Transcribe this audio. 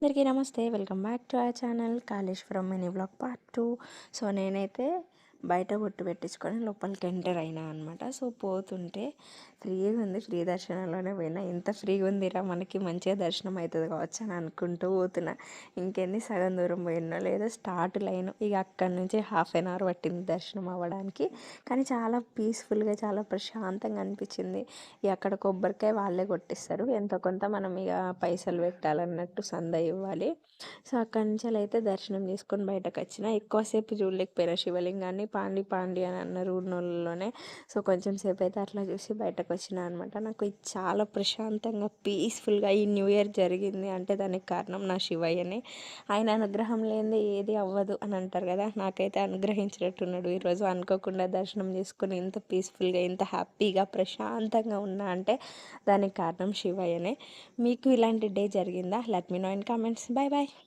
అందరికీ నమస్తే. Welcome back to our channel Kaleshwaram mini blog part 2. So నేనైతే బయట బొట్టు పెట్టించుకొని లోపలికి ఎంటర్ అయినా అనమాట. సో పోతుంటే ఫ్రీగా ఉంది, ఫ్రీ దర్శనంలోనే పోయినా. ఎంత ఫ్రీగా ఉందిరా, మనకి మంచిగా దర్శనం అవుతుంది కావచ్చు అని అనుకుంటూ పోతున్నా. ఇంకెన్ని సగం దూరం పోయినో లేదో స్టార్ట్ లైన్, ఇక అక్కడి నుంచి ½ పట్టింది దర్శనం అవ్వడానికి. కానీ చాలా పీస్ఫుల్గా, చాలా ప్రశాంతంగా అనిపించింది. ఇక అక్కడ కొబ్బరికాయ వాళ్ళే కొట్టిస్తారు, ఎంతో కొంత మనం ఇక పైసలు పెట్టాలన్నట్టు సంద ఇవ్వాలి. సో అక్కడి నుంచి అయితే దర్శనం చేసుకొని బయటకు వచ్చిన. ఎక్కువసేపు చూడలేకపోయినా శివలింగాన్ని. పాండి పాండి అని అన్నారు ఊరినోళ్ళలోనే. సో కొంచెం సేపు అయితే అట్లా చూసి బయటకు వచ్చిన అనమాట. నాకు ఇది చాలా ప్రశాంతంగా, పీస్ఫుల్గా ఈ న్యూ ఇయర్ జరిగింది అంటే దానికి కారణం నా శివయ్యనే. ఆయన అనుగ్రహం లేనిదే ఏది అవ్వదు అని అంటారు కదా. నాకైతే అనుగ్రహించినట్టున్నాడు. ఈరోజు అనుకోకుండా దర్శనం చేసుకుని ఇంత పీస్ఫుల్గా, ఇంత హ్యాపీగా, ప్రశాంతంగా ఉన్నా అంటే దానికి కారణం శివయ్యనే. మీకు ఇలాంటి డే జరిగిందా? Let me know in comments. Bye bye.